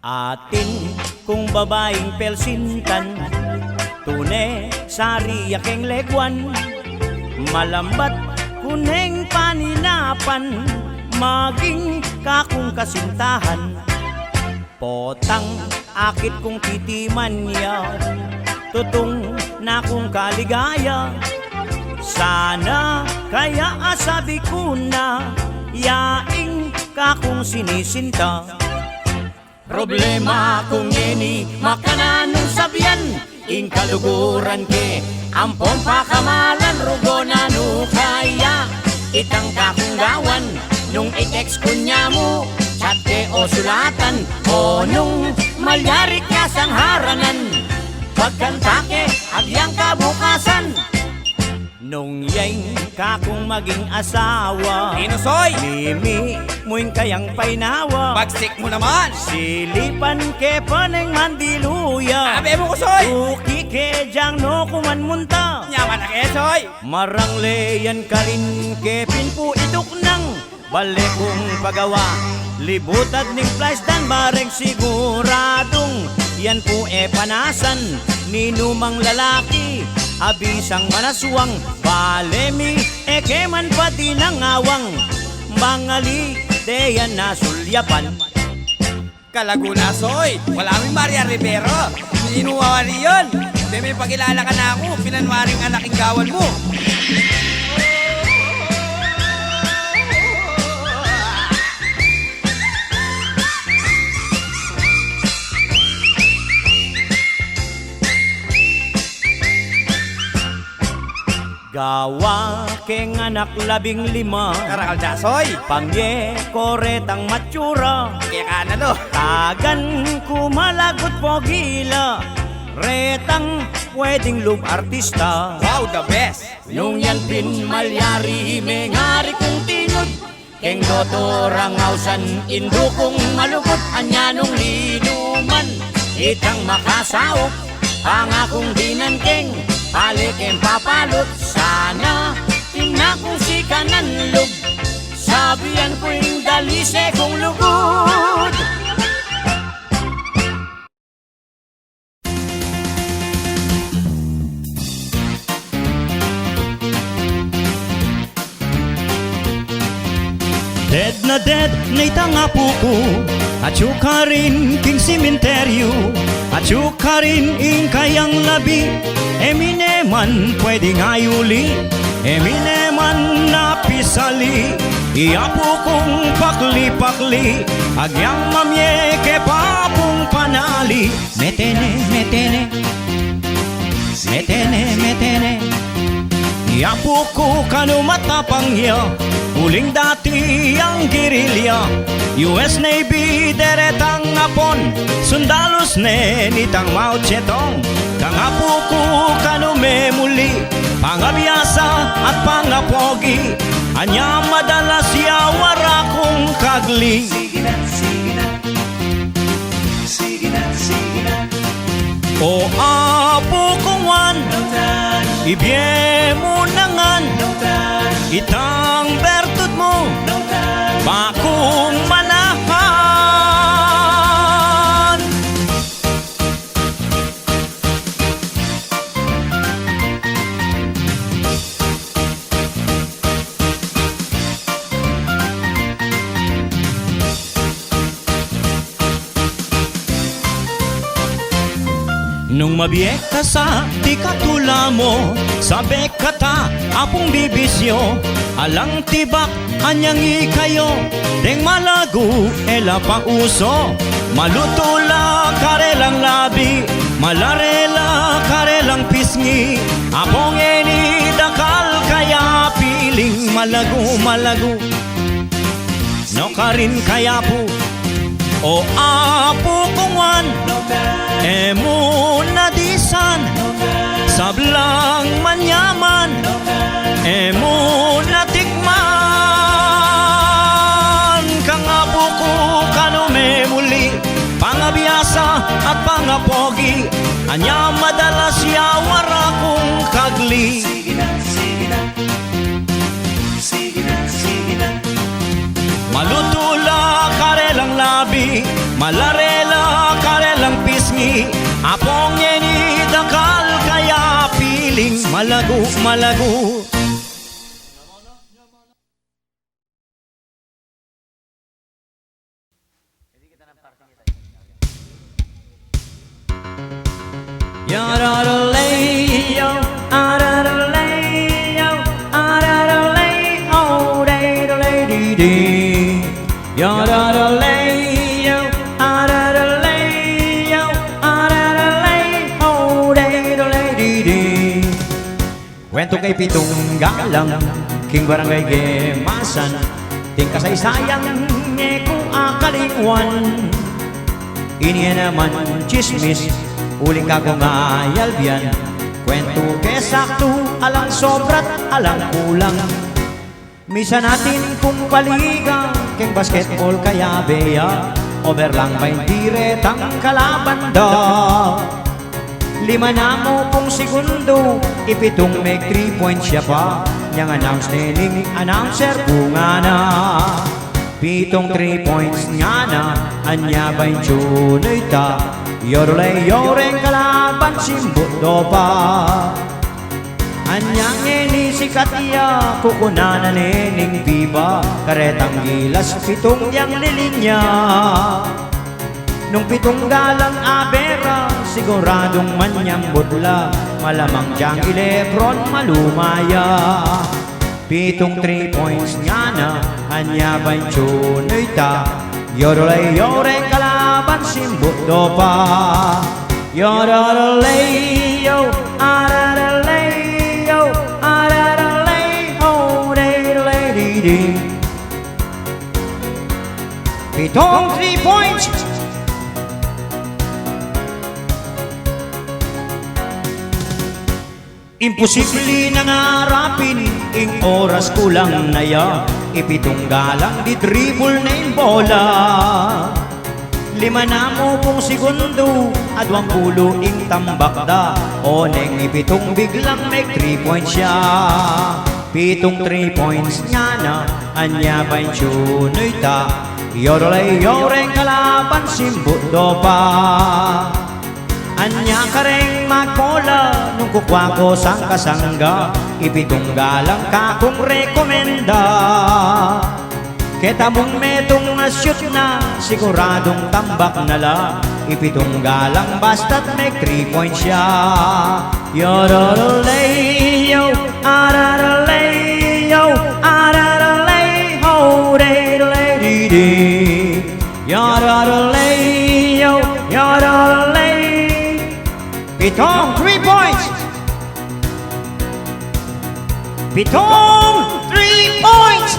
Atin kung babaeng pelsintan, tune sari yakeng legwan, malambat kuneng paninapan, maging kakung kasintahan. Potang akit kong titiman ya, tutong na kong kaligaya. Sana kaya asabi ko na, yaing kakong sinisinta. Problema kung ini makananong sabyan, ing kaluguran ke ampon pakamalan, rugo na nukaya itang kakong gawan. Nung i-text kunya mo, chat ke o sulatan, o nung malyari ka sang haranan, pagkanta ke agyang kabukasan. Nung yaing kakong maging asawa, Inusoy! limi mo'y kayang painawa. Bagsik mo naman! Silipan ke paneng mandiluya, Abe mo ko, Soy! uki ke jang no kuman munta. Nyaman na kayo, Soy! Marangleyan ka rin ke pinpo itok nang balik kong pagawa. Libutad ning flies dan bareng siguradong yan po panasan ni numang lalaki. Abisang manaswang balemi keman pati ng awang, bangali deyan na sulyapan. Kalaguna, Soy! Wala may Maria Rivero! Inuwawari yun! Hindi may pagkilala ka na ako, pinanwaring anak gawan mo! Gawa keng anak 15, Karakal da, Soy! pamye koretang matsura. Kaya ka na, no? Tagan kumalagot po gila, retang pwedeng lub artista. Wow, the best! Nung yan pinmalyari mengari kong tinod, keng dotorang ausan indo kong malukot, anyanong linuman itang makasaop, pangakong dinangkeng paliking papalot. Sana tinakong si kanan lug, sabihan ko yung dalise kong lugod. Dead na itang apo ko, at yuka rin king simenteryo, at yuka rin ing kayang labi. Emine man pwedeng ayuli, emine man napisali, iapo kong pakli-pakli, agyang mamye ke papong panali. Metene, metene, metene, metene, iapo ko kano matapang ya, uling dati ang girilya. US Navy deretang apon, sundalos ne nitang Mao Zedong. Kangapo ko kanume muli, pangabiyasa at pangapogi, anya madalas yawara kong kagli. Sige na, sige na, sige na, sige na. O apo kong wan, ibye mo nangan, itang bertud mo, bakong manahan. Nung mabiyek ka sa di katula mo, sabi kata apong bibisyo, alang tibak anyang ikayo, deng malagu ela pa uso. Malutula karelang labi, malarela karelang pisngi, apong eni dakal kaya piling malagu malagu. No karin kaya po, o apo kongwan, emo nadisan, sablang manyaman, emo natikman. Kang apo ko kanume muli, pangabiyasa at pangapogi, anya madalas yawara kong kagli. Sige na, sige na, sige na, sige na. Malutula karelang labi, malarela Apong yeni dakal kaya piling malago malago. Yararalayo, araralayo, araralayo, day-day-day-dee. Yararalayo, araralayo, araralayo, day-day-day-dee. Kwento kay Pitong Galang, King Barangay Gemasan, ting kasaysayang niya kung akalingwan. Iniya naman chismis, uling kagong ayalbian. Kwento ke sakto, alang sobra't alang kulang. Misa natin kung paligang, king basketball kaya beya. Over lang may diretang kalaban da. 5 na mo pong segundo, ipitong may 3 points siya pa. Yang announce niling announcer bunga na. 7 3 points nga na, anya ba'y tunay ta. Yorolay yoreng kalaban simbot do pa. Anyang eni si Katia, kukunanan nening piba. Karetang gilas 7 yang lilinya. Nung 7 galang abera, siguradong manyang budla. Malamang diyang Lebron malumaya. 7 3 points nga na, anya ba'y tunay ta. Yorolay yoreng kalaban simbot do pa. Yorolay-yo, araralay-yo, araralay-ho, day-day-day-dee. 7 3 points. Imposible na ngarapin, ing oras kulang na ya. 7 galang di dribble na yung bola. 5 na mo pong segundo, at 20 ing tambak da. O neng 7 biglang may 3 points siya. 7 3 points nga na, anya ba'y tunay ta. Yorolay yoreng kalaban simbot do pa. Anya ka rin magbola, nung kukwa ko sang kasangga. 7 galang ka kung rekomenda. Kita mong metong na-shoot na, siguradong tambak na la. 7 galang basta't may 3 points siya. Yorolay-yo, araralay-yo, araralay-ho, day-day-day-dee. Yorolay-yo, yorolay. 7 3 points. 7 3 points.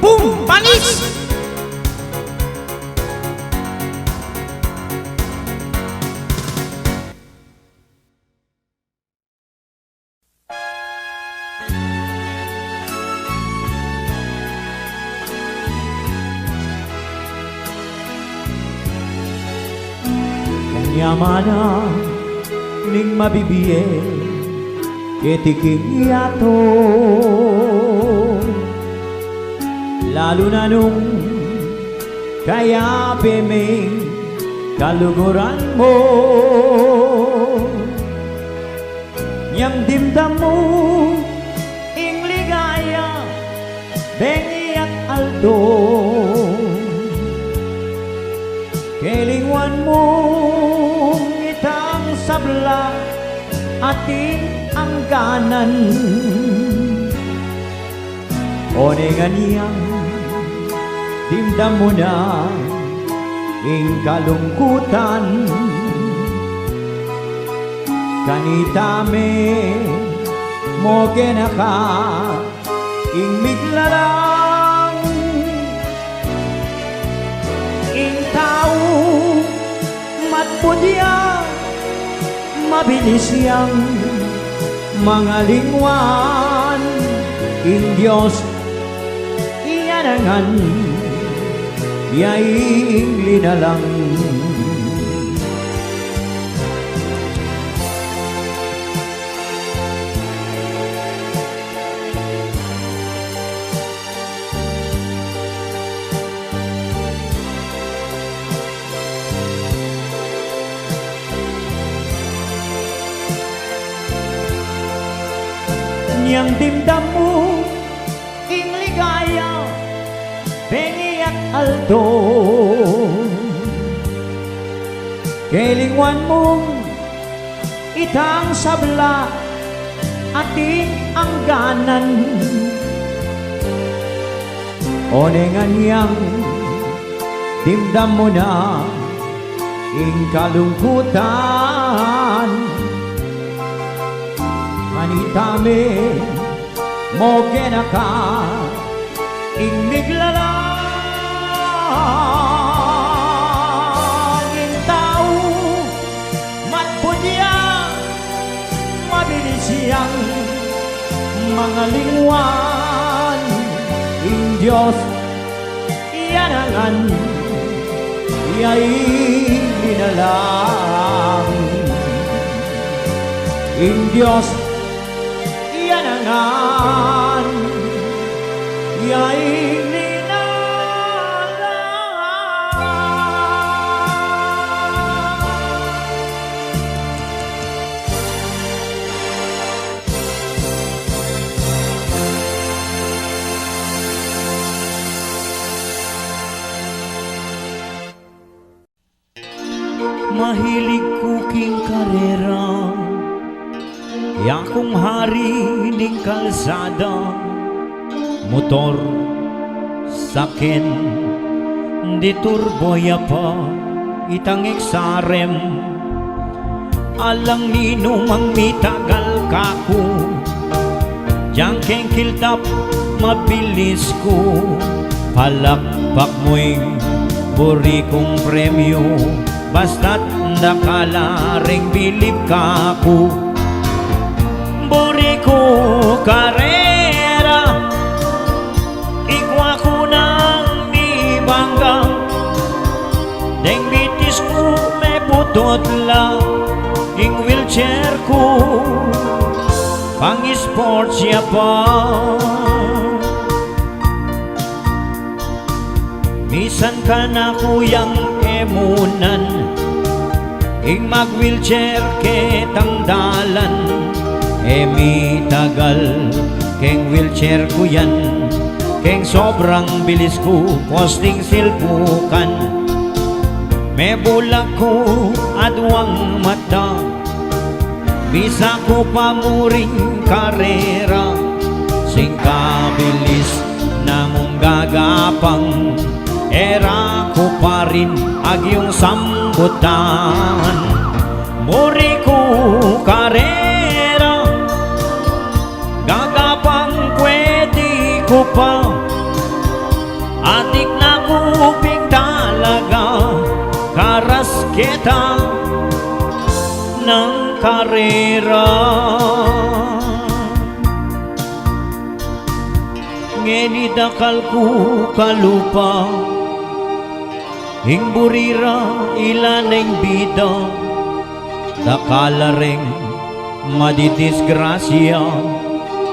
Boom! Panis! Yamana ning mabibiye ketiking yato. Lalo na nung kaya pemeng kaluguran mo. Nyam dimdam mo ing ligaya bengi at aldo. Kelingwan mo itang sabla ating angganan. O nenganiyang dimdam mo na ing kalungkutan. Kanitame mo genaka ing miglarang. Ing tao matpudya mabilis yang mga lingwan. Ing Diyos iyanangan yaing linalang. kanyang dimdam mo, ing ligaya, pengi at alto. Kailingwan mong itang sabla, ating angganan. Onengan yang dimdam mo na, ing kalungkutan. Manitami mo genaka, ing miglalangin tao, matpudya, mabilis siyang mga lingwan. Ing Diyos, iyanangan, iya'y linalang. Ing Diyos, iyanangan, iya'y mahilig kuking karera, yakong hari ning kalsada. Motor, sakin, di turboya pa, itang eksarem. Alang nino mang mitagal kaku, diyang kengkiltap, mabilis ko. Palakpak mo'y buri kong premyo, basta't nakalaring bilib ka ko. Buri ko karera, igwa ko nang ibangga. Deng bitis ko may putot la, ing wheelchair ko pang sports siya pa. Misan ka na kuyang emunan, ing mag-wheelchair ketang dalan. Mi tagal keng wheelchair ko yan, keng sobrang bilis ko posting silpukan. May bulag ko adwang mata, bisa ko pamuring karera. Sing kabilis na mong gagapang, era ko pa rin agyong sambutan. Muri ko karera, gagapang pwede ko pa. Adik na kuping talaga, karas kita ng karera. Ngenidakal ko kalupa, ing burira ilaneng bida. Dakalaring madidisgrasya,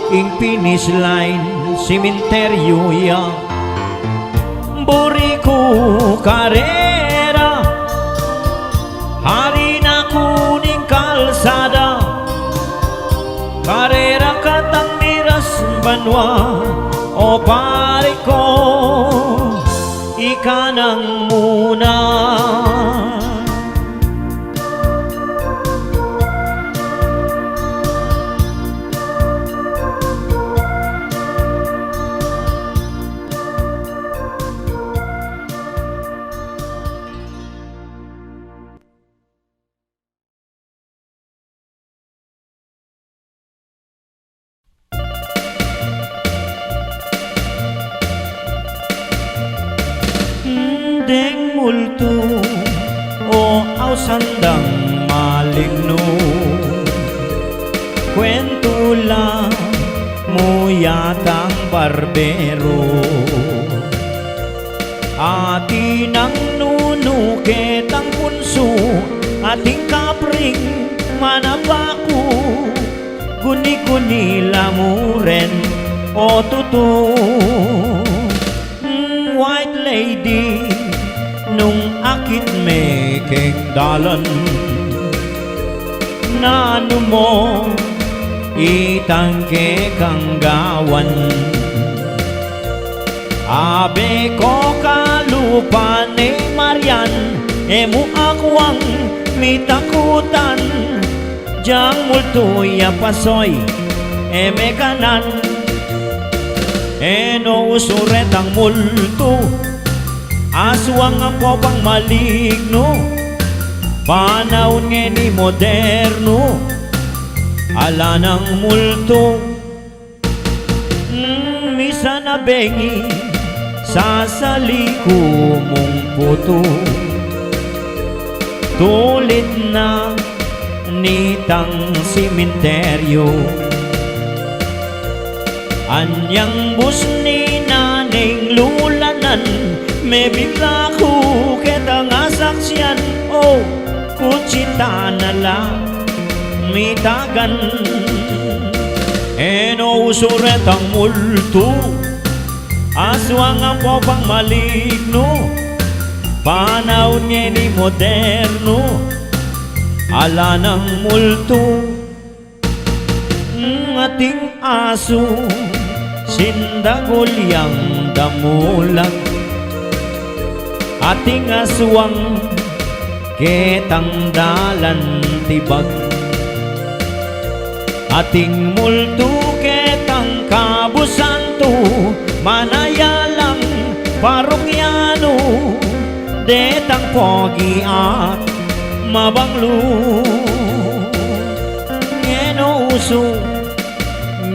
ing finish line simenteryo ya. Buri ko karera, hari na kuning kalsada. Karera katang miras banwa, o pare ko, ika nang muna. Deng multo o ausandang maligno, kwento lang mo yatang barbero. Atin ang nunukit ang punso, ating kapring manabako. Guni-guni lamuren o tuto. White lady, nung akit may keng dalan, nano mo itangke kanggawan. Abe ko kalupa ni Marian, emu akwang mitakutan, jang multuy pasoy eme kanan. Eno usuret ang multo, aswang ang popang maligno, panahon nga ni moderno, ala ng multo. Misa na bengi sa saliko mong puto, tulit na nitang simenteryo. Anyang bus ni naning lulanan, may bigla ko ketang asaksyan. Oh, kutsita na lang mitagan. Eno usuret ang multo, aswang ang popang maligno, panahon nga ni moderno, ala ng multo. Ating aso sindagulyang damulag, ating aswang ketang dalan tibag, ating multo ketang kabusanto, manayalang parokyano, detang pogi at mabanglo. Ngeno uso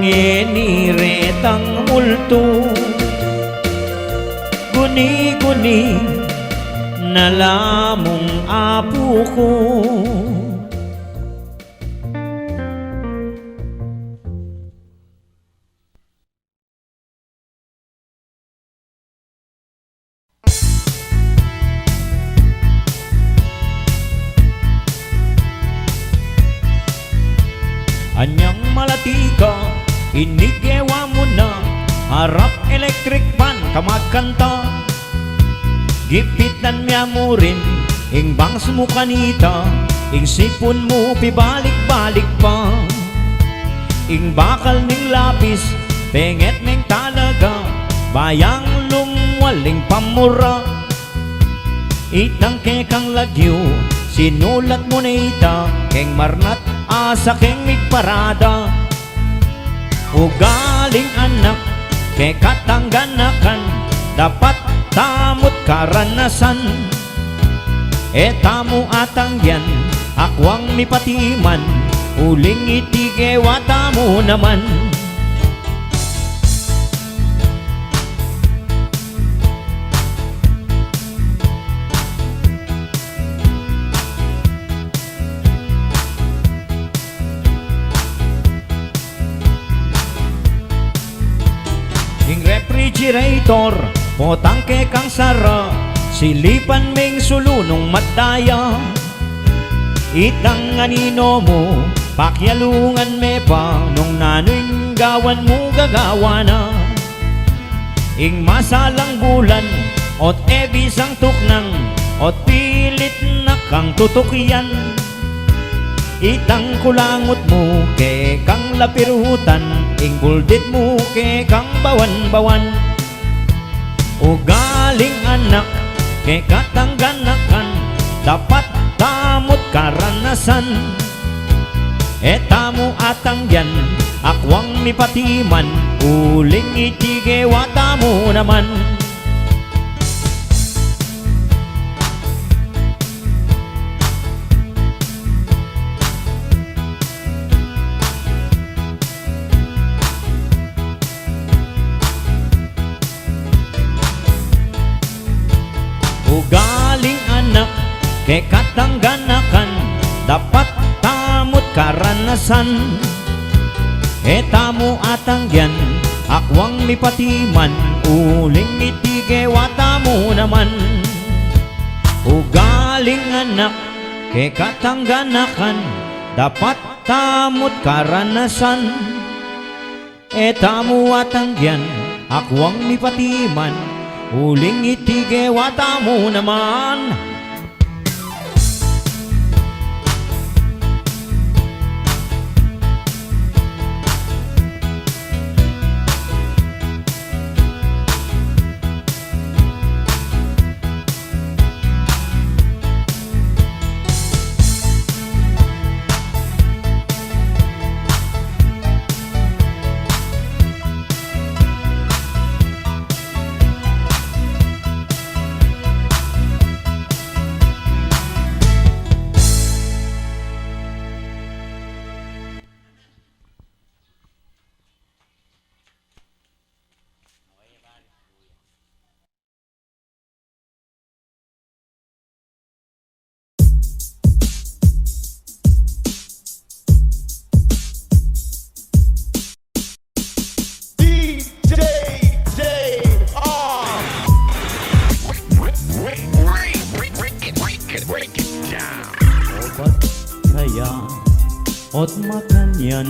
ngeniretang multo, guni-guni na lamong apo ko. Anyang malatika, inigewa mo na, harap electric pan kamagkanta. Gipitan niya mo rin, ing bangs mo kanita, ing sipon mo pibalik-balik pa. Ing bakal ning lapis, penget ning talaga, bayang lumwaling pamura. Itangke kang lagyo, sinulat mo na ita, keng marnat asa keng migparada. Ugaling anak, ke katangganakan, dapat tamot karanasan. Etamo atangyan, akwang mipatiman, uling itigewa tamo naman. Refrigerator, potangke kang sara, silipan ming sulunong matdaya. Itang anino mo, pakyalungan me pa, nung nano'y gawan mo gagawa na. Ing masalang bulan, ot ebisang tuknang, ot pilit na kang tutukyan. Itang kulangot mo, ke kang lapirutan, ing buldit mo, ke kang bawan-bawan. Ugaling anak, ke katangganakan, dapat tamot karanasan. Etamo atangyan, akwang mipatiman, uling itigewa tamo naman. Ugaling anak, ke katangganakan, dapat tamot karanasan. Etamo atangyan, akwang mipatiman, uling itigewa tamo naman. Ugaling anak, ke katangganakan, dapat tamot karanasan. Etamo atangyan, akwang mipatiman, uling itigewa tamo naman. maya ot makanyan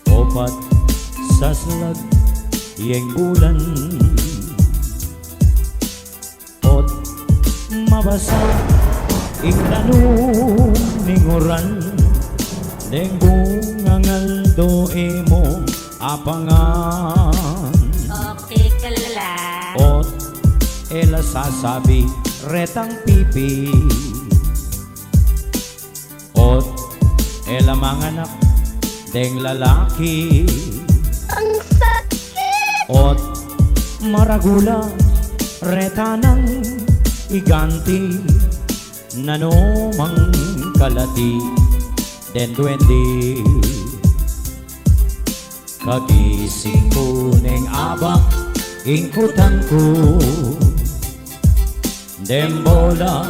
opat saslag yeng bulan ot mabasa iklanong ninguran deng bungangaldo emo apangan Okay, kalala. ot ela sasabi retang pipi ot ela manganak deng lalaki Ang sakit! ot maragula retanang iganti nanomang kalati den duwende kagising ko neng abak ingkutan ko dembola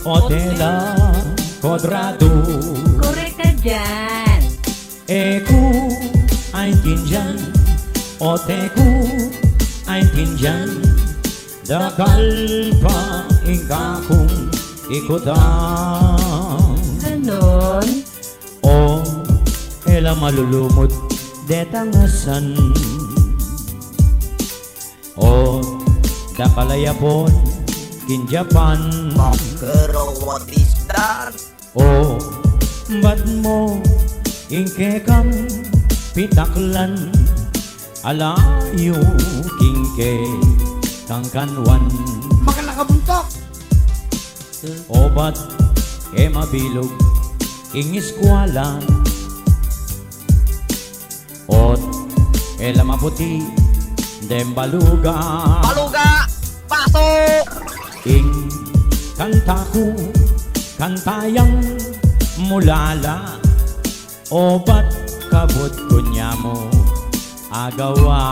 otela kodrado Korek ka dyan. eku ay tinjan oteku ay tinjan dakal pa ingkakong ikutan Ganon? o ela malulumot detangasan o dakalayapon kinjapan Girl, what is that? o ba't mo ingkekang pitaklan alayo kingke kang kanwan Baka nakabuntok. o ba't mabilog ingiskwala ot ela maputi dem baluga Paluga! Pasok! ing kantaku kantayang mulala o ba't kabot kunya mo agawa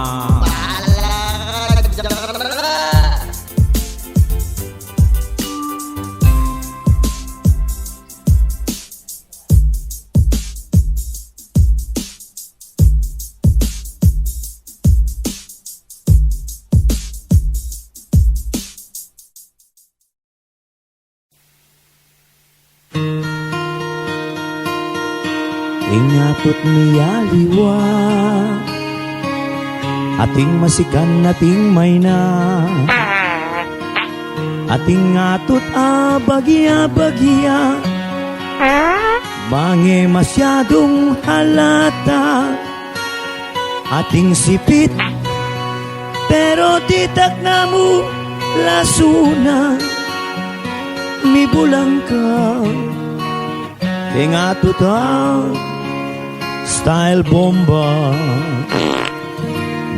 ingatot niya liwa ating masikan ating may na ating atot bagya bange masyadong halata ating sipit pero titak na mo lasuna mi bulang ka ingatot style bomba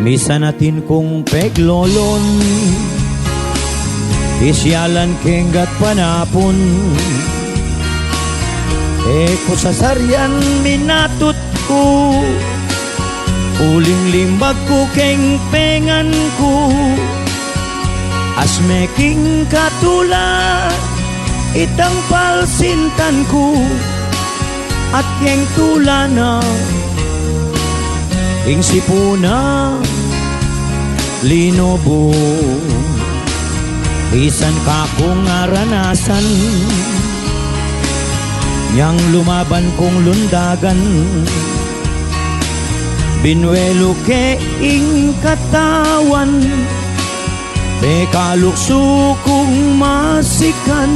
misa natin kung peglolon isyalan kenggat panapon ko sa saryan minatut ko uling limbag ko keng pengan ko asmeking katula itang palsintan ko at keng tulana ing sipuna linobo isan ka kong aranasan yang lumaban kong lundagan binwelo ke ing katawan bekalukso kong masikan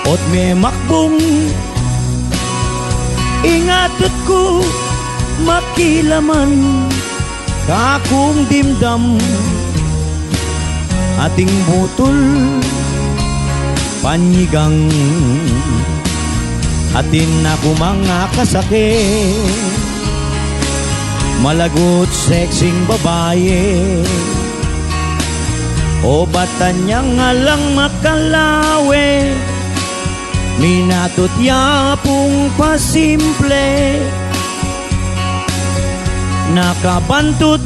ot me makbong ingatot ko makilaman kakong dimdam ating butol panyigang atin ako mga kasakit malagot sexing babae o bata niya nga lang makalawe minatot yapong pasimple nakabantut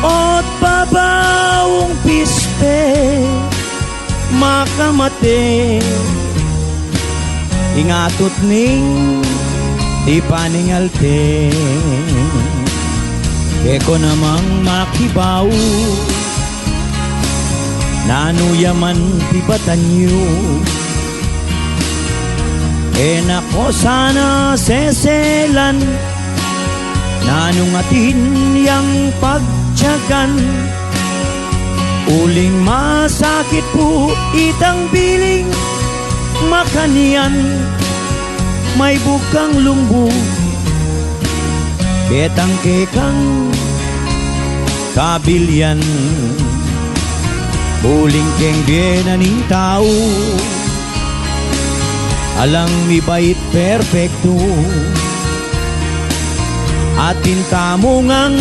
at babawong piste makamate ingatot ning di paningalte eko namang makibaw nanuyaman ti batanyo nako sana seselan, nanong atin yang pagtyagan. Uling masakit po itang biling makanian, may bukang lumbu ketang kekang kabilyan. Uling keng biena ning tao, alang mi bait perfecto, atin tamo ngang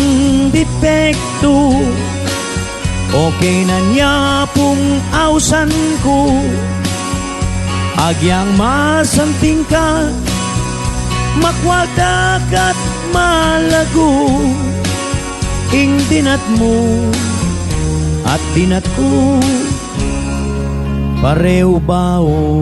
depekto. Okay na niya pong ausan ko, agyang masanting ka, makwaltak at malago. Ing dinat mo at dinat ko, pareho bao.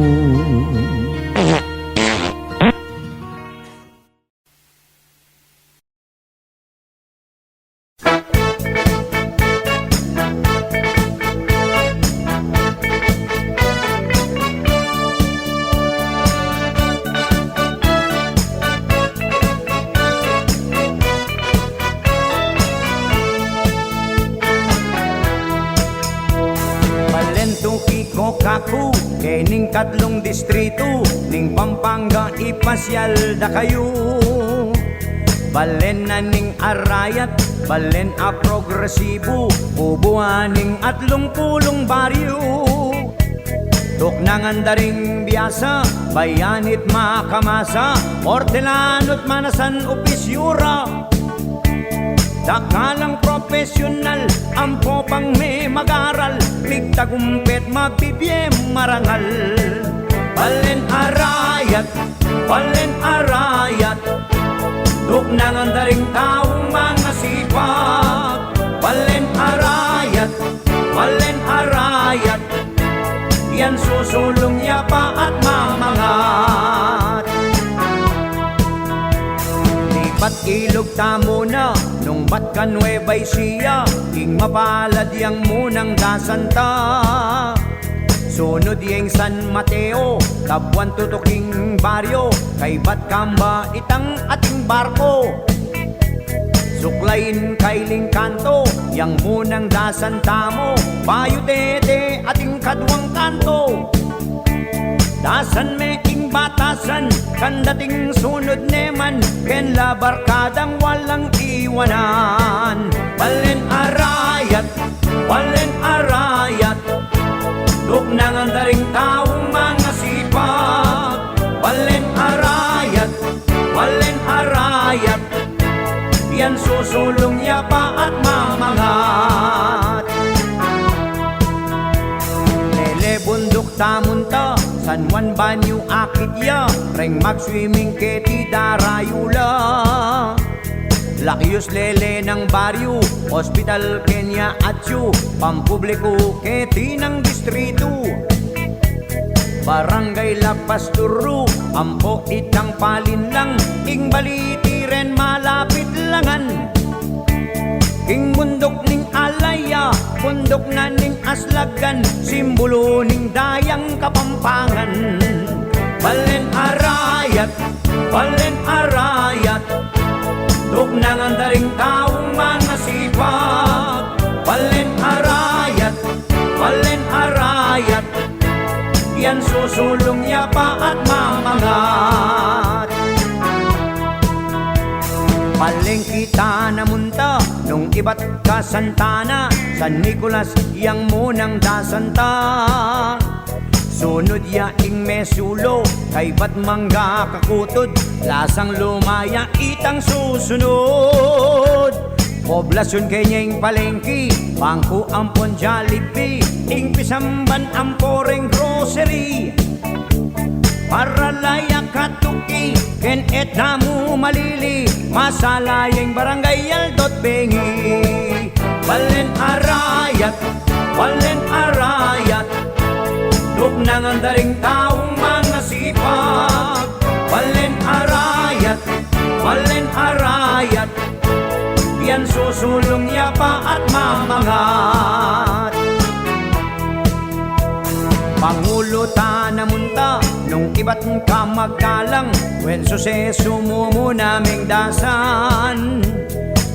Kaku, kening katlong distrito, ning Pampanga ipasyal da kayo. Balen na ning Arayat, balen a progresibo, ubuaning atlong pulong baryo. Tuknangan daring biyasa, bayanit makamasa, Hortelanot manasan opisyura. Dakalang profesional, ampo pang may mag-aral, migtagumpet mabibiyem marangal. Balen arayat, tuknangan daring taong mga sipag. Balen arayat, yan susulong yapa at mamangat. Ba't ilog tamo na, nung ba't ka Nueva Ecija, king mapalad yang munang dasanta. Sunod yang San Mateo, Kabuan tutuking baryo, kay ba't kamba itang ating barko. Suklayin kay Lingkanto, yang munang dasanta mo, payo tete ating kadwang kanto. Dasan me ing batasan, kan dating sunod neman, ken la barkadang walang iwanan. Balen arayat, tuknangan daring taong mga sipag. Balen arayat, yan susulong yapa at mamangat. Lele bundok tamunta, San Juan Banyo akit ya, reng mag-swimming keti darayula. Lakyos lele ng baryo, hospital Kenya atyo, pampubliko keti ng distrito. Barangay La Pasturo, ampo itang palin lang, ing baliti ren malapit langan. Ing bundok ning Alaya, bundok na ning Aslagan, simbolo ning dayang Kapampangan. Balen arayat, tuknangan daring taong mga sipag. Balen arayat, yan susulong yapa at mamangat. Palengkita na munta, nung iba't ka Santana, San Nicolas yang munang dasanta. Sunod ya ing mesulo, kay ba't mangga kakutod, lasang lumaya itang susunod. Poblasyon kenyeng palengki, bangko ampon Jollibee, ing pisamban amporeng grocery. Para layak katuki, ken etnamu malili, masalayeng barangay Aldot Bengi. Balen arayat, tuknangan daring taong mga sipag. Balen arayat, yan susulong yapa at mamangat. Pangulo ta namunta, nung ba't ka magkalang when suseso mo naming dasan.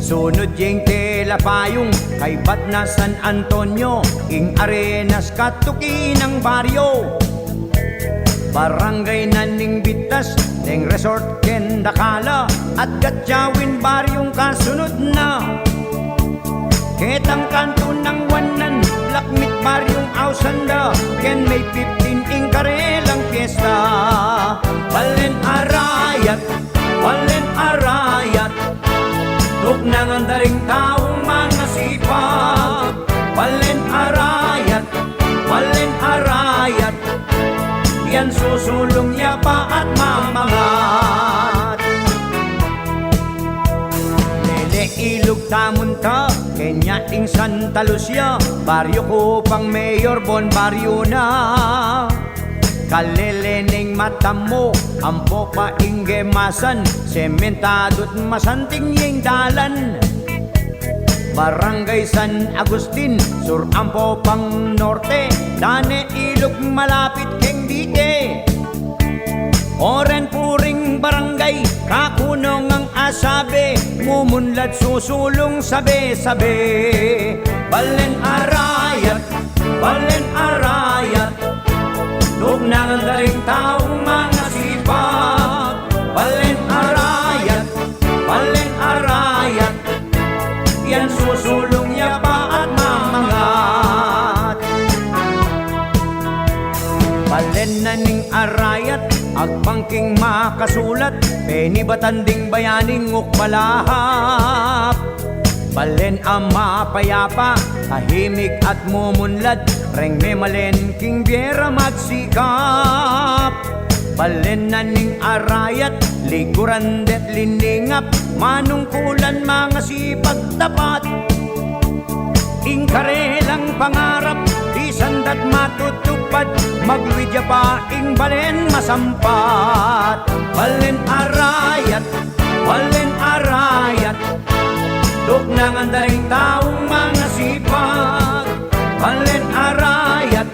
Sunod yung tela payong kay ba't na San Antonio, ing arenas katuki ng baryo. Barangay na ning bitas, ning resort ken Dakala, at Gatjawin baryong kasunod na. Ketang kanto ng Wanan, Lakmit baryong Ausanda, ken may 15 ing karelang piyesta. Balen arayat, tuk nang daring taong mga sipag. Balen arayat, yan susulong niya pa at mamangat. Lele ilog tamunta, Kenya ting Santa Lucia, baryo ko pang Mayor Bon baryo na. Kalelening mata mo, ampo pa ingemasan, sementadot masanting yung dalan. Barangay San Agustin, sur ampo pang norte, dane ilog malapit keng dike. Oren puring barangay, kakunong ang asabe, mumunlad susulong sabe-sabe. Balen arayat, dug nang daring taong mga sipag. Balen arayat, yan susulong niya pa at mamangat. Balen na ning arayat, agpangking makasulat, peni batanding bayaning ukbalahap. Balen ang mapayapa, tahimik at mumunlad, reng memalen king biera magsikap. Balen na ning arayat, likuran det liningap, manungkulan mga sipag tapat. Ingkarelang pangarap, isandat matutupad, maglwidya pa ing balen masampat. Balen arayat, duk nang andaring taong mga sipag. Balen arayat,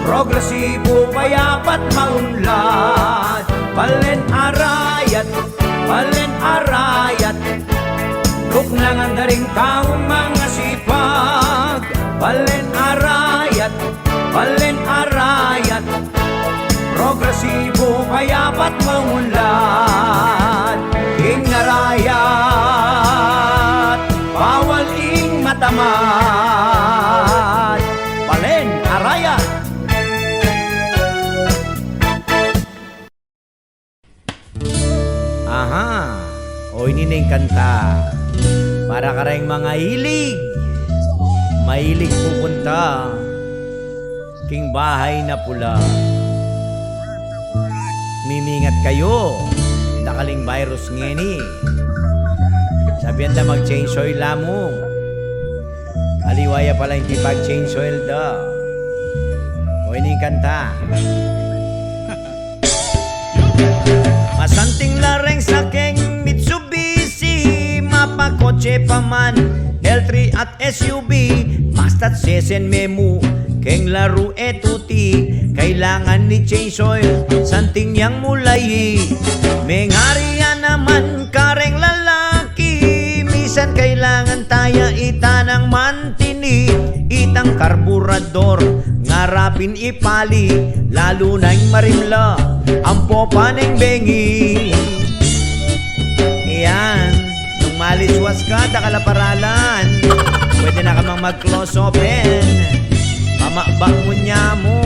progresibo payapat maunlad. Balen arayat, duk nang andaring taong mga sipag. Balen arayat, progresibo payapat maunlad. Ing arayat, bawal ing matamad. Balen arayat. Aha, o inining kanta para kareng mga hilig, mahilig pupunta king bahay na pula. Mimingat kayo, dakaling virus ngeni. Sabihan da mag-change oil mo. Aliwaya pala hindi pag-change oil da. O ining kanta. Masanting lareng sa keng Mitsubishi, mapakotse pa man, L3 at SUV, basta't sesen memu, keng laro etuti, kailangan ni change oil, santing yang mulay. Mengariya naman kareng lalaki, misan kailangan taya itanang mantini, itang karburador, ngarapin ipali, lalo na yung marimla, ampo paneng bengi. Iyan, nung maliswas ka, dakalaparalan, pwede na kamang mag-close open, pamakbak mo niya mo.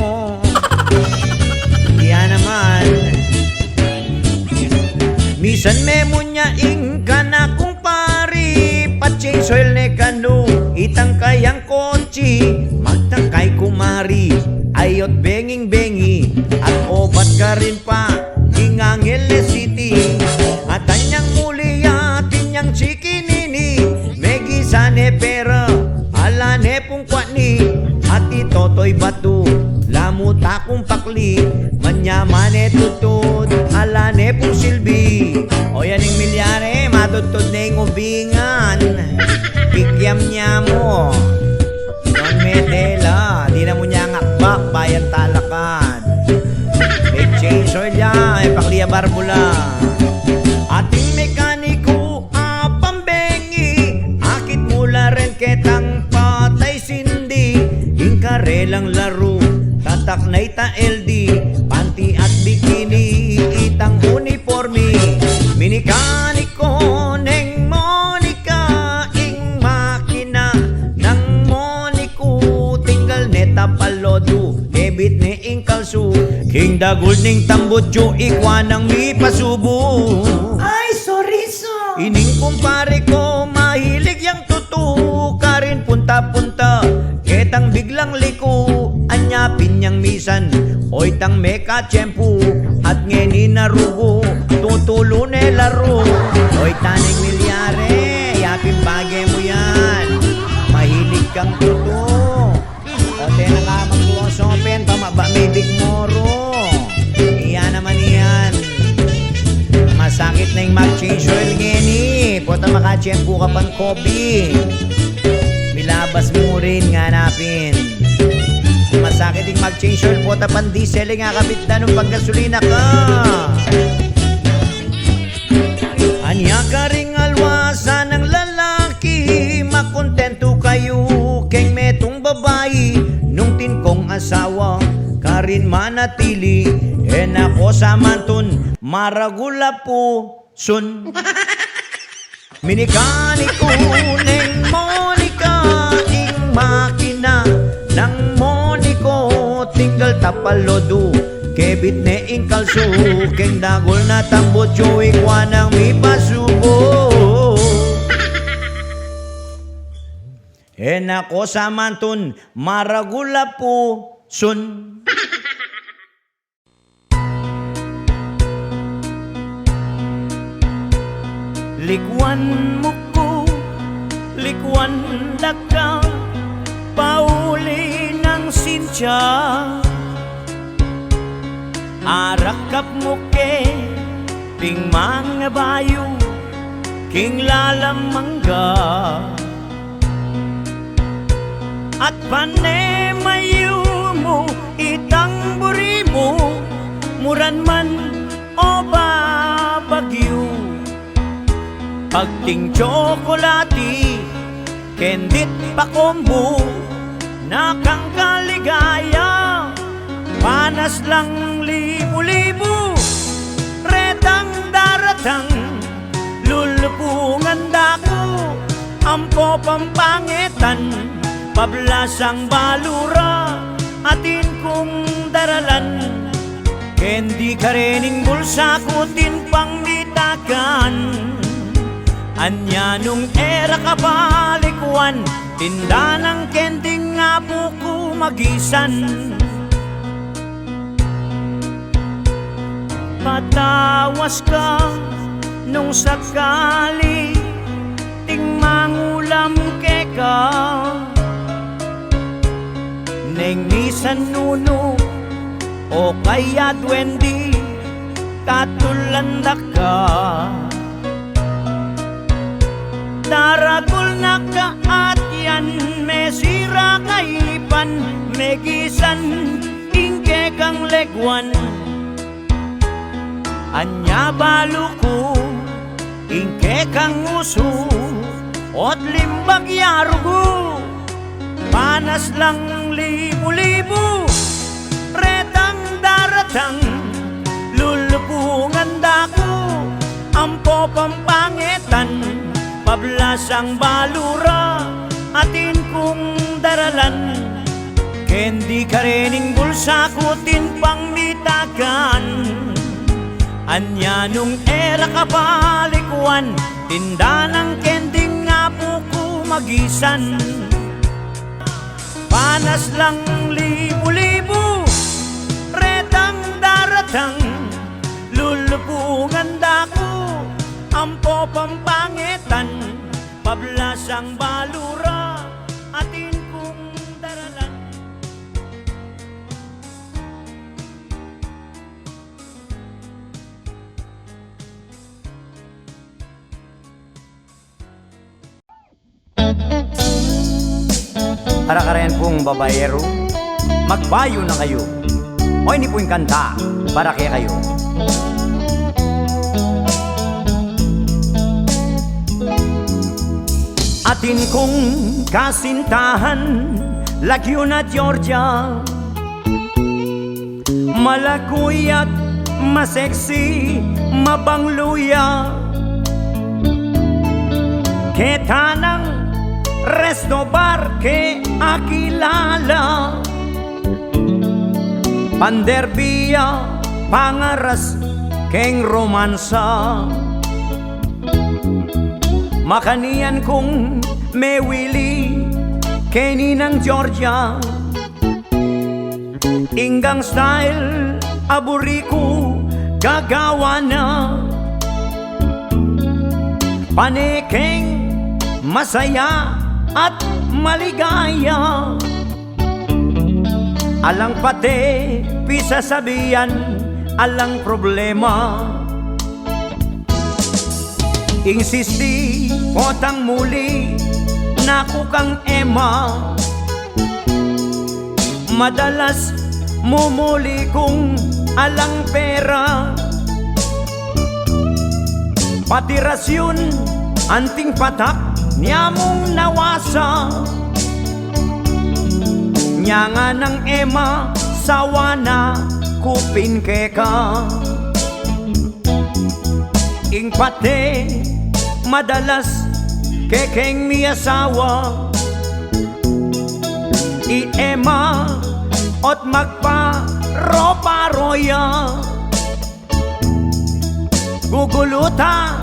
Iyan naman, misan memo niya ing ka na kung pari, pa-change oil ne kano, itang kayang kotsi, magtangkay kumari, ayot benging-bengi, at obat ka rin pa, ingangele city, at anyang muli atin yang chikinini, megisane pera, alane pong kwani, at itotoy batu, lamuta kong pakli, manyamane tutod, alane pong silbi, o yaning milyare, matutod na yung ubingan, kikyam niya mo, non medela, di na mo niya ngakbak, bayan talaka. Maria Barbula. Ating mekaniko pambengi, akit mula rin ketang patay sindi. Ingkarelang laro, tatak na ita LD, panty at bikini, itang uniforme. Minikaniko neng Monica, ing makina ng Monico, tinggal neta palodo, debit ni ing kalso, king dagol ning tambutyo, ikwa ng mi pasubo. Ay, sorry so. Ining kumpare ko, mahilig yang tutu, karin punta-punta, ketang biglang liko, anyapin niyang misan, oy tang meka tiyempo, at ngeni narugo, tutulo ne laro. Oy tanig milyare, yapin bagay mo yan, mahilig kang tutu. O tena ka magluosopen, pamaba may bigmoro, iya naman yan. Masakit na yung mag-change oil ngeni, pota makachempo ka pang kopi, milabas mo rin nga napin. Masakit yung mag-change oil, pota pang diesel, nga kabit na nung pagkasulina ka. Anya ka ring alwasan ng lalaki, makontento kayo keng metong babae, nung tinkong asawa karin manatili, en ako sa manton maragula po sun. Minikaniko neng Monica, ing makina ng Monico, tinggal tapalodo, kebit ne ing kalso, keng dagol na tambotyo, ikwa ng mi pasubo. En ako sa manton maragula po sun. Likwan mo ko, likwan laka, pauli ng sinsya. Arakap mo ke, ping mga bayo, king lalamangga. At panemayo mo, itang buri mo, muran man o babagyo. Pagting tsokolati, kendit pa kombo, nakang kaligaya, panas lang libu-libu, retang daratang, lulupungan dako, ampo pampangitan, pablasang balura, atin kong daralan, kendi karening bulsa kutin pang bitakan. Anya nung era kabalikwan, tinda ng kending nga buko magisan. Patawas ka nung sakali, ting mangulam ke ka. Neng nisan nuno, o kaya duwendi, katulanda ka. Daragol na kaat yan, may sira kaipan, may gisan, ingke kang legwan. Anya baluko, ingke kang uso, ot limbag yarugo, panas lang libu-libu, retang daratang, lulupungan dako, ampo pampangitan, pablasang balura, atin kong daralan, kendi karening bulsa kutin pang bitakan. Anya nung era kabalikwan, tinda ng kending nga buko magisan. Panas lang libu-libu, retang daratang, lulupungan dako, ampo pampangitan, pablasang balura, atin kong daralan. Para ka rin pong babayero, magbayo na kayo. O hindi po yung kanta para kaya kayo. Atin kong kasintahan, Laguna, Georgia. Malakuy at maseksi, mabangluya. Kita ng resto bar ke akilala. Panderbiya, pangaras, keng romansa. Makanian kong mewili, keninang Georgia. Inggang style, aburiku, gagawa na. Panekeng masaya at maligaya. Alang pate, pisasabihan, alang problema. Insisti, potang muli, naku kang ema. Madalas mumuli kung alang pera. Pati rasyon, anting patak, niya mong nawasa. Nya nga ng ema, sawa na, kupin keka. Ing pate, madalas, kekeng mi asawa. I ema, ot magpa, ropa roya. Guguluta,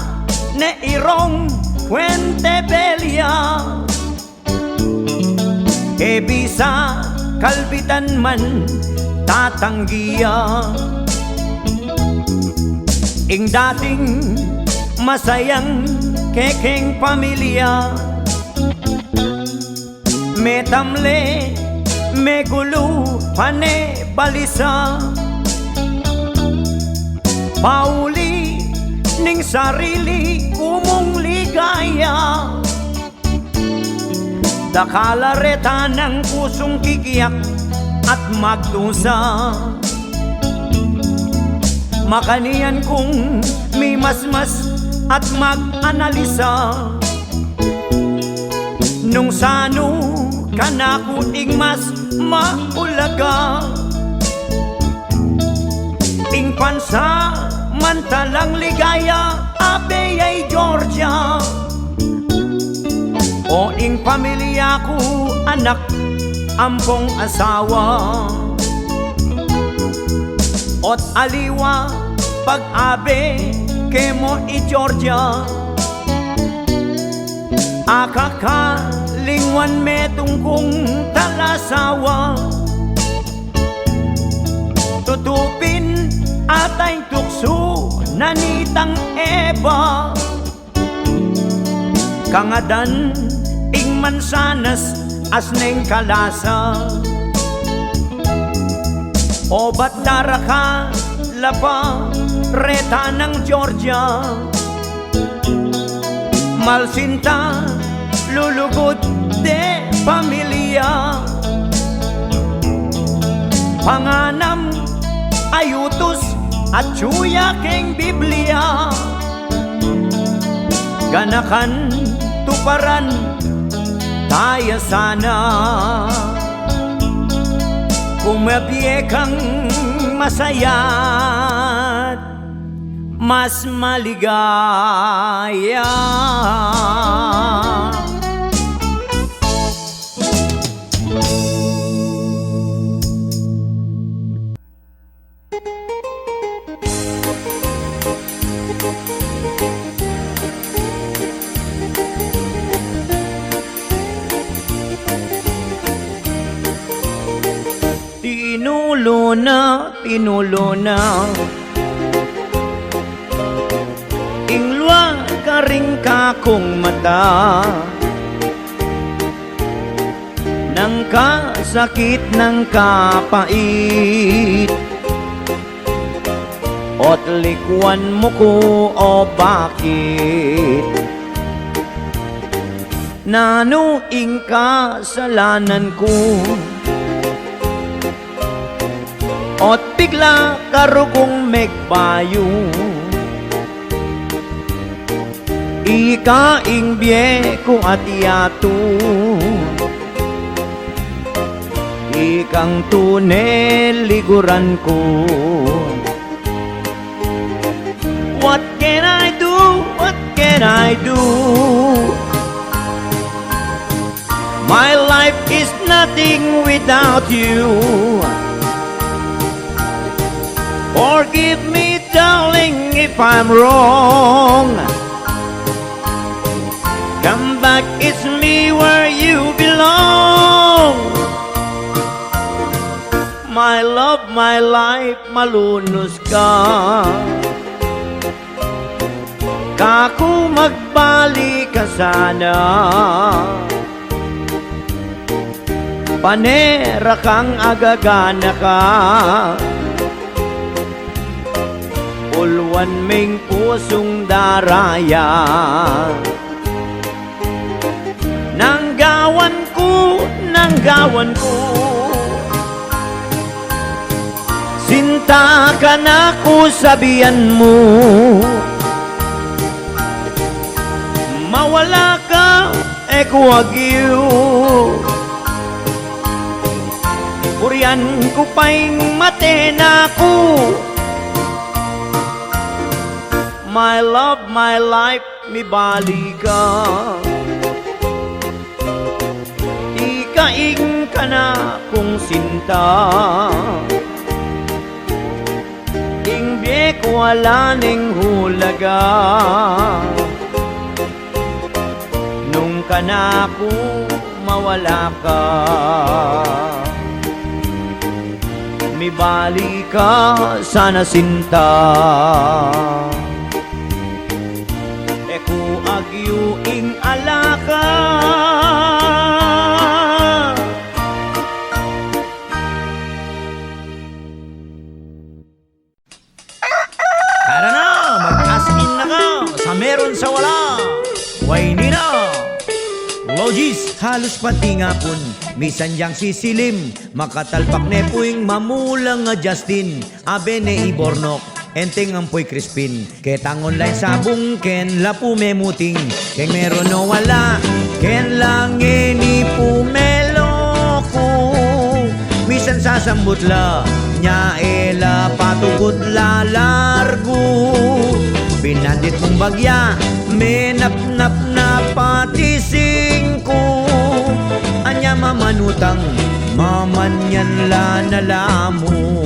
ne irong, Fuente Belia. E bisa, kalbitan man, tatanggiya. Ing dating masayang kekeng pamilya. Metamle, megulu, pane balisa. Pauli, ning sarili, kumong ligaya. Dakalareta ng pusong kikiyak at magdusa. Makanian kong mimasmas at mag-analisa. Nung sano ka na kuting mas maulaga. Ing pansa mantalang ligaya, abe ay Georgia. O ing pamilya ko, anak, ampong asawa. Ot aliwa, pag-abe, kemo i Georgia. Akakalingwan metong kong talasawa. Tutupin atay tukso, nanitang eba. Kangadan, ing mansanas, asneng kalasa. O ba't dara ka, lapa, reta ng Georgia. Malsinta, lulugod de pamilya. Panganam, ayutos, at tsuya keng Biblia. Ganakan, tuparan, tayo sana. Kumabye kang masaya, mas maligaya. Tinulo na Ingluwa ka ring kakong mata Nang kasakit ng kapait Ot likwan mo ko o bakit Nanuing kasalanan ko Ot bigla karugong megbayo Ika ingbye ko at yato, ikang tunel liguran ko. What can I do? What can I do? My life is nothing without you. Forgive me, darling, if I'm wrong. Come back, it's me where you belong. My love, my life, malunos ka. Kaku magbalik ka sana. Panera kang agagana ka. Ulwan ming pusong daraya. Nanggawan ko. Sinta ka na ko sabihan mo. Mawala ka, wagyu. Purian ko pa'y matena ko. My love, my life, mi bali ka. Ikaing ka na kung sinta. Ingbe ko wala ning hulaga. Nung ka na ko mawala ka. Mi bali ka sana sinta. Eku agyu ing alaka. Tara na, mag-asin na ka sa meron sa wala. Way nina Logis, halos pati nga pun misan diyang sisilim. Makatalpak ne puing mamulang nga Justin. Abe ne Ibornok, enteng ang puy Crispin. Ketang online sabong ken la pumemuting. Keng meron no wala, ken lang ni pumelo ko. Misan sasambut la, nya ela patugod la largo. Pinandit mong bagya, menap-nap na patising ko. Anya mamanutang, mamanyan la nalamo.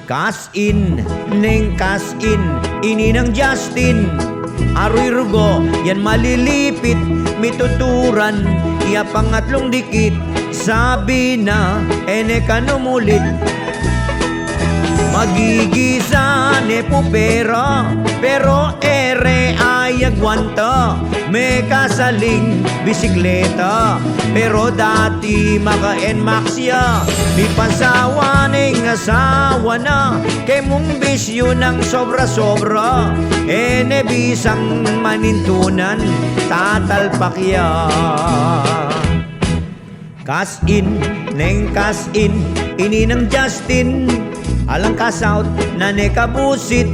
Cash in, neng cash in, ini ng Justin. Aroy rugo, yan malilipit, mituturan, iya pangatlong dikit. Sabi na, ene ka numulit. Magigisa ne po pero ere ay agwanta. May kasaling bisikleta, pero dati maka-NMAX ya. Di pasawa ng asawa na, kay mong bisyo ng sobra-sobra. Ene bisang manintunan, tatalpak ya. Cash in, neng cash in, ini ng Justin. Alang kasaut na nekabusit,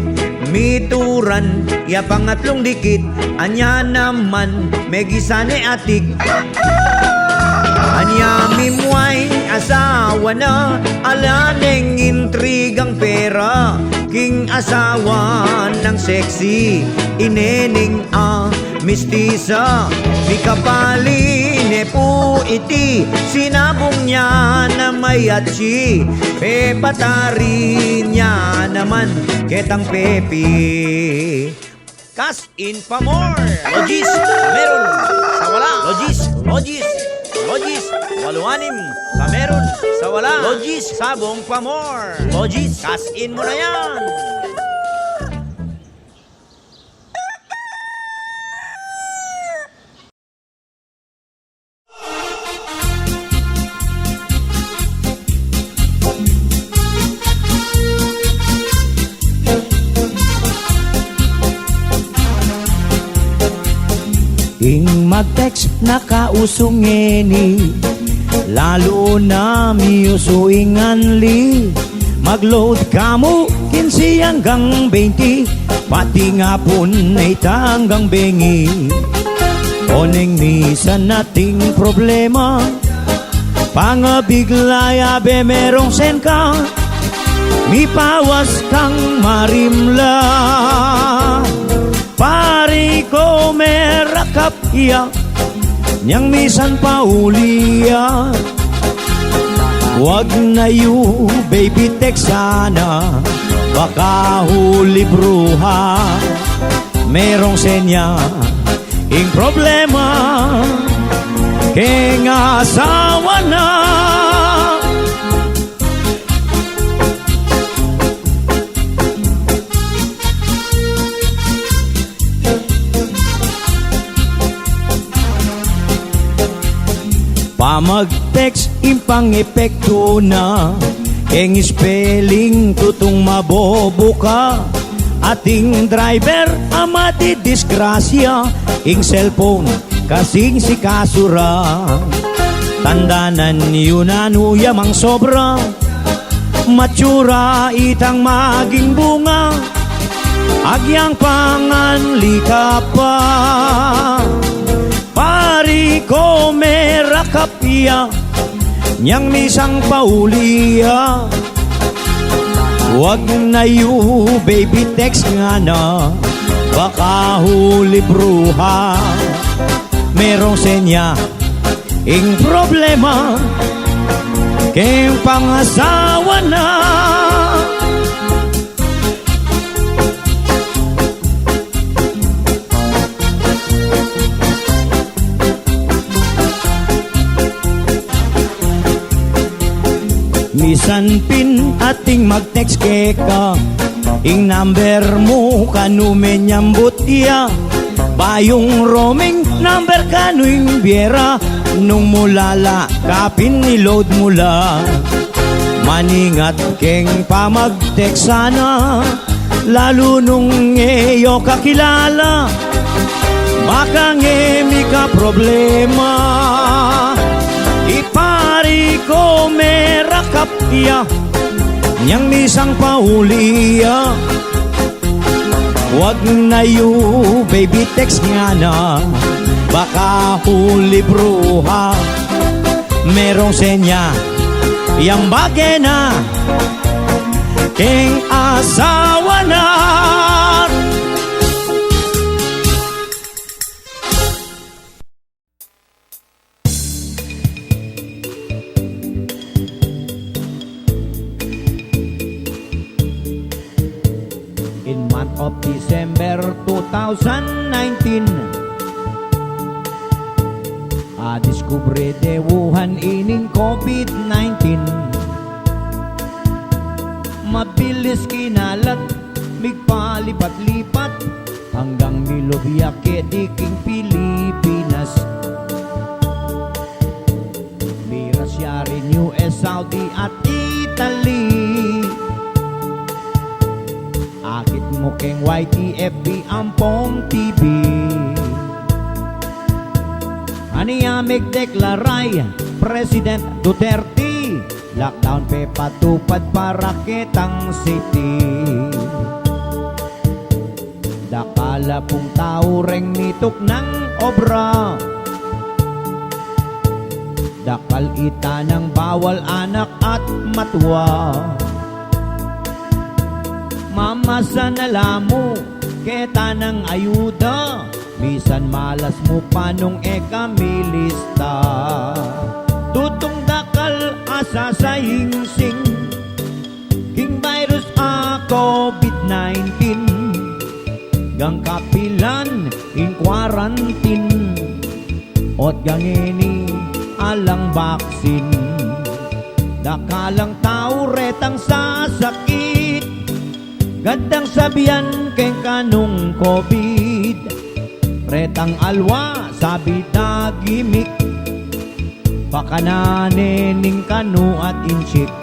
mituran, ya pangatlong dikit. Anya naman, megisane atik. Anya mimway, asawa na, ala neng intrigang pera. King asawa ng sexy, ineneng mistisa. Mikapali ne po iti, sinabong niya na mayatsi. Pepatari niya naman, ketang pepi. Cash in pa more. Logis, meron sa wala. Logis, waluanim sa meron sa wala. Logis, sabong pa more. Logis, cash in mo na yan. Ing mag-text nakausungeni, lalo na miusuingan li. Mag-load ka mo 15 hanggang 20, pati nga pun ay tanggang bengi. Oneng misan nating problema, pangabigla yabe merong sen ka, mi pawas kang marimla. Pari ko merakap iya, nyang misan paulia. Wag na you, baby, text sana, baka huli bruha. Merong senya, ing problema, keng asawa na. Pamag-text impang epekto na, keng spelling tutong mabobo ka. Ating driver amati disgrasya, ing cellphone kasing si kasura. Tandanan yun anuya mang sobra, matsura itang maging bunga, agyang panganli ka pa. Pari ko merakapya, nyang misang paulia. Wag na you, baby, text nga na, baka huli bruha. Merong senya, ing problema, keng pangasawa na. Misan pin ating mag-text ka, ing number mo kanumen nyambut iya. Bayong roaming number kanuing biera, nung mulala kapin niload mula. Maningat keng pa mag-text sana, lalo nung eyo kakilala, baka ngemi ka problema. Ipari ko merakapya, nyang misang paulia. Wag na you, baby, text nga na, baka huli bruha. Merong senya, yang bagay na, keng asawa na. In month of December 2019, discovery de Wuhan ining COVID-19. Mabilis kinalat, migpalipat-lipat, hanggang nilobiyake diking Pilipinas. Mirasya rin US, Saudi at Italy. Akit mo keng YTFB ampong TV. Aniya megdeklaray President Duterte, lockdown pe patupad para kitang city. Dakala pong tao reng nitok ng obra, dakal ita ng bawal anak at matwa. Mamasa na lamo, keta ng ayuda, misan malas mo pa nung ekamilista. Tutong dakal asa sa hingsing, king virus a COVID-19. Gang kapilan in quarantine, ot gangini alang baksin. Dakalang tao retang sasakit, gandang sabihan keng kanong COVID. Retang alwa sabi dagimik, pakanane ning kanu at inchik.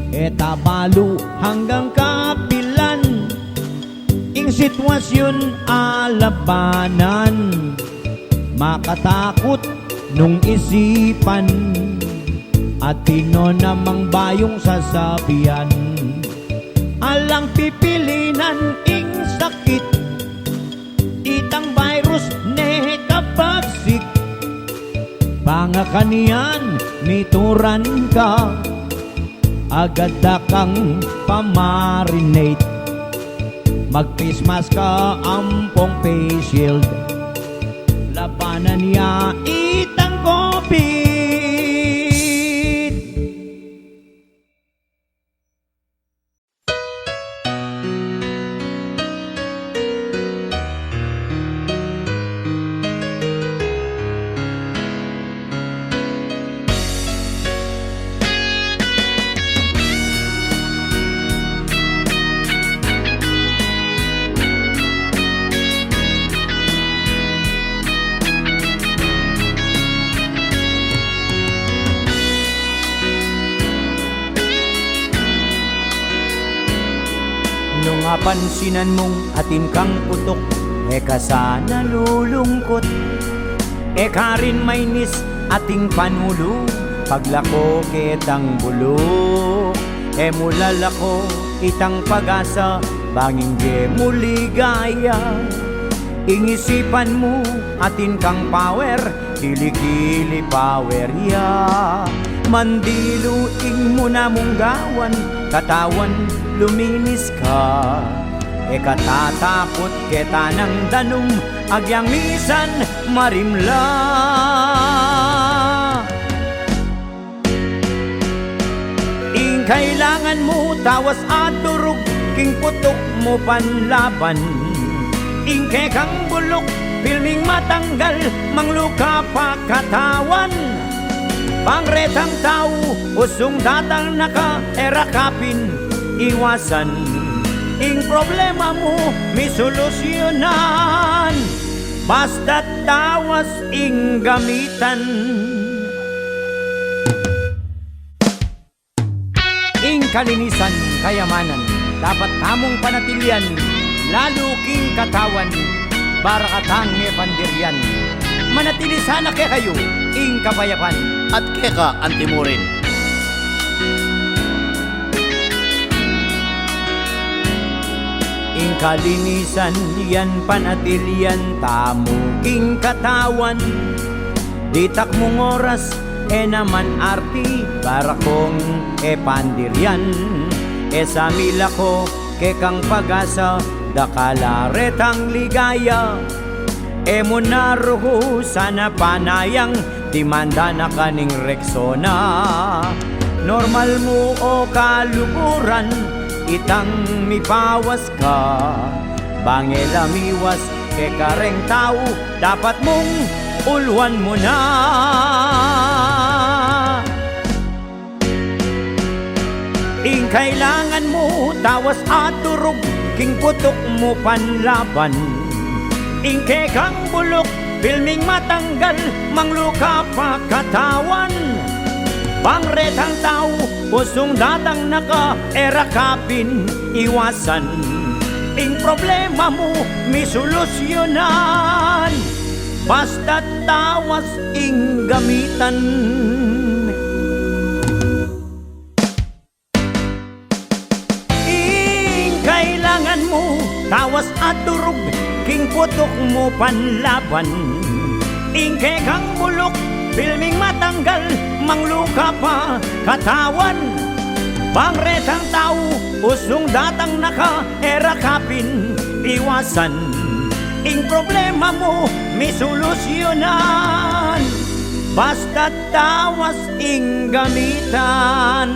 Eta balo hanggang kapilan, ing sitwasyon alabanan. Makatakot nung isipan, at tino namang bayong sasabihan. Alang pipilinan ing sakit, itang virus ne kapagsik. Pangakanian mituran ka, agad kang pamarinate. Mag-face mask ka, ampong face shield, labanan niya itang COVID. Nung apansinan mong atin kang putok, eka sana lulungkot. Eka rin mainis ating panulo, paglako ketang bulok. E mulalako itang pag-asa, banging ge muligaya. Ingisipan mo atin kang power, kilikili power ya. Mandiluing mo na mong gawan, katawan luminis ka. E katatakot kita ng danum, agyang misan marimla. Ing kailangan mo tawas at durog, king putok mo panlaban. Ing kekang bulok, filming matanggal, mangluka pa katawan. Pangretang tao, usong datang naka erakapin, iwasan. Ing problema mo, may solusyonan. Basta't tawas ing gamitan. Ing kalinisan, kayamanan, dapat tamong panatilian, lalo king katawan, para katang pandirian. Manatili sana kayo, ing kapayapan. At keka ang timurin. Ing kalinisan, yan panatilian, tamo king katawan. Ditak mong oras, naman arti, para kong pandirian. Sa mila ko, kekang pag-asa, dakalaretang ligaya. Monaruho sana panayang, timanda na kaning Rexona. Normal mo o kaluburan, itang mipawas ka. Bangelamiwas ke kareng tao, dapat mong ulwan mo na. Ing kailangan mo tawas at durog, king putok mo panlaban. Ing kekang bulok, filming matanggal, mangluka pa katawan. Pangretang tao, pusong datang naka erakapin, iwasan. Ing problema mo, may solusyonan. Basta't tawas ing gamitan. Ing kailangan mo, tawas at durog, king putok mo panlaban. Ing kekang bulok, filming matanggal, mangluka pa katawan. Pangretang tao, usong datang naka erakapin, iwasan. Ing problema mo, may solusyonan. Basta't tawas ing gamitan.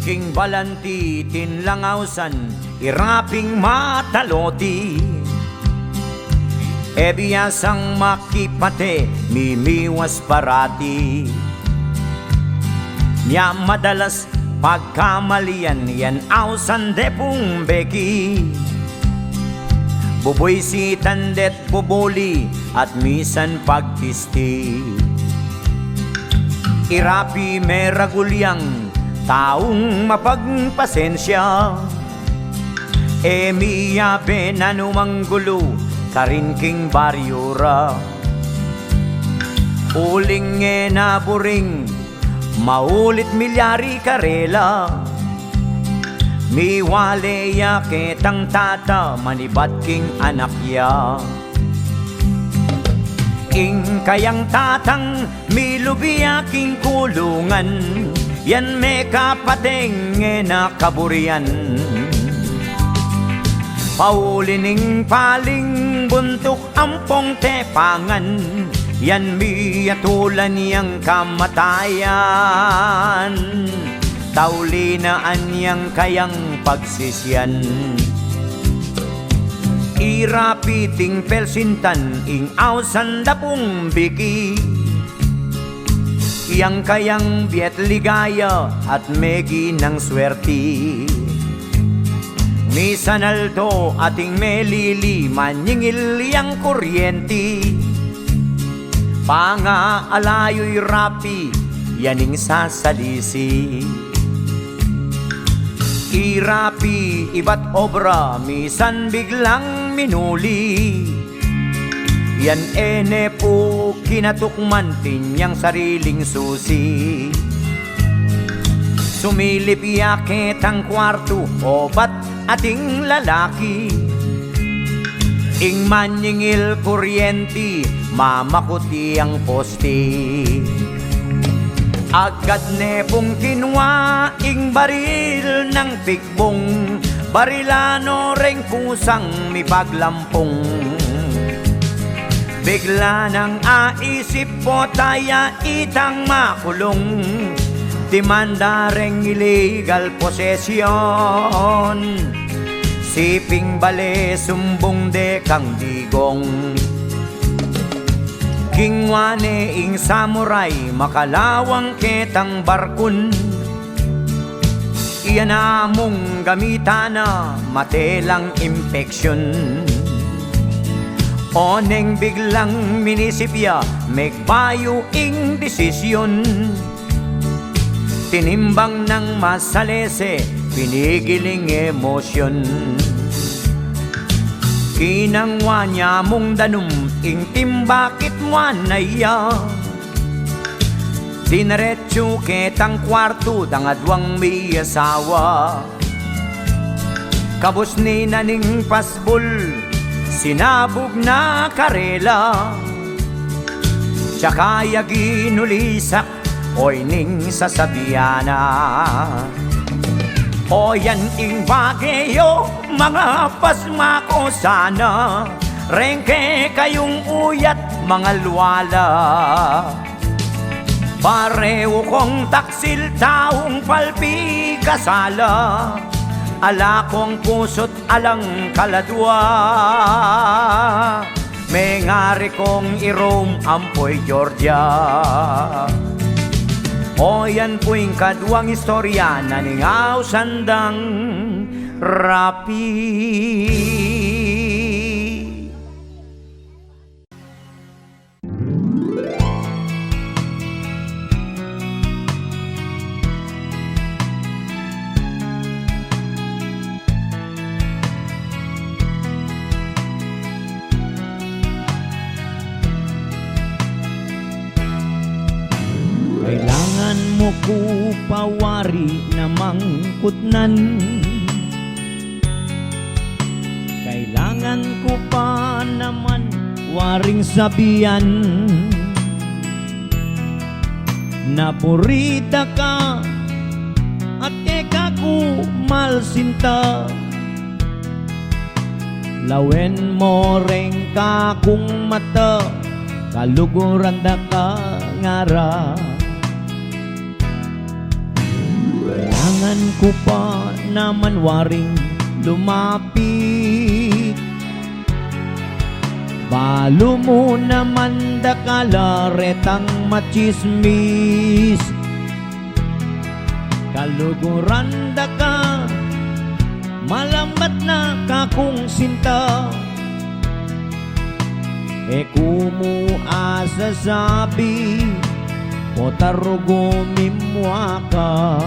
King balanti tinlangausan, iraping mataloti. Ebiyasang makipate, mimiwas parati. Niya madalas pagkamalian, yan ausan depong beki. Buboy si tandet bubuli, at misan pagpisti. Irapi meragulyang, taong mapagpasensya. Miya benanumang gulo sa rinking baryura. Uling naburing maulit milyari karela. Miwale ya ketang tata manibat king anak ya. Ing kayang tatang milubiya king kulungan. Yan me kapateng na kaburian. Paulining paling buntok ampong tepangan. Yan miyatulan yang kamatayan. Taulinaan yang kayang pagsisyan. Irapiting pelsintan ing awsan dapong biki. Yang kayang biet ligaya at megi ng swerti. Misan alto ating melili manyingil yang kuryenti. Panga-alayo'y rapi yaning sasalisi. Irapi iba't obra misan biglang minuli. Yan po kinatukman tinyang sariling susi. Sumilip yakit ang kwarto o ba't ating lalaki. Ing manyingil kuryenti mamakuti ang posti. Agad pong kinwa ing baril ng pigbong. Barilano reng pusang mi paglampong. Bigla nang aisip po taya itang makulong. Demanda reng illegal possession. Siping bale sumbong de kang digong. Kingwane ing samurai makalawang ketang barkun. Iyan among gamitana matelang impeksyon. Oneng biglang minisipya megbayo ing desisyon. Tinimbang ng masalese pinigiling emosyon. Kinangwa niya mong danum ing timbakit mo naya. Dinaretso ketang kwarto dangadwang may asawa. Kabus ni naning pasbol sinabog na karela. Tsaka yaginulisak oy ning sasabiyana. O yan ing bagyo mga pasma ko sana. Rengke kayong uyat mga luwala. Pareho kong taksil taong palpi kasala. Ala kong puso't alang kaladwa. May ngari kong i-roam ampoy Georgia. O yan po'y kaduang istorya na ningaw sandang rapi. Kailangan mo ko pawari na mangkutnan. Kailangan ko pa naman waring sabihan. Napurita ka at eka ko malsinta. Lawen mo reng ka kung mata. Kaluguran da ka ngara. Kailangan ko pa naman waring lumapit. Balo mo naman da kalaretang machismis. Kaluguran da ka malambat na kakung sinta. Kumu asasabi o tarugo mimwa ka.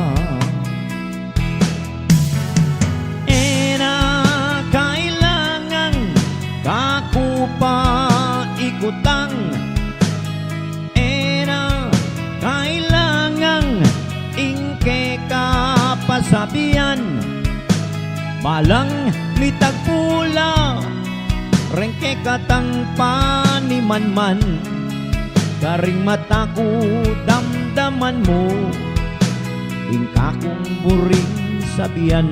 kakupa ikutang era kailangang ingke kapasabian malang mitagpula rengke katang panimanman karing mataku damdaman mo ingkakong buring sabian.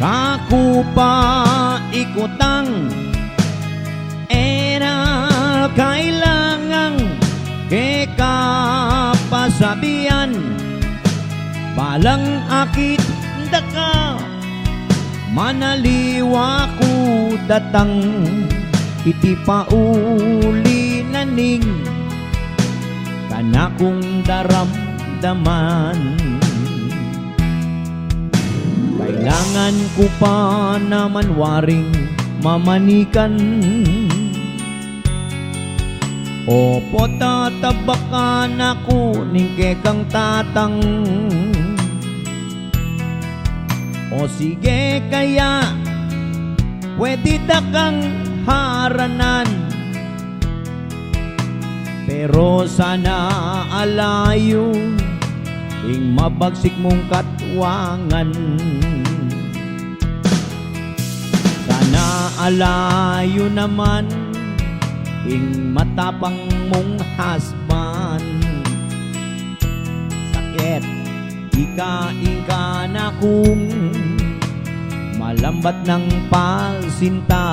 Kakupa ikutang era kailangang ke kapasabian balang akit daka manaliwa ku datang iti pauli naning kanakong daramdaman. Kailangan ko pa naman waring mamanikan opo tatabakan ako ningke kang tatang o sige kaya pwede da kang haranan pero sana alayo ing mabagsik mong katwangan sana alayo naman ing matapang mong husband sakit ika na kung malambat ng palsinta.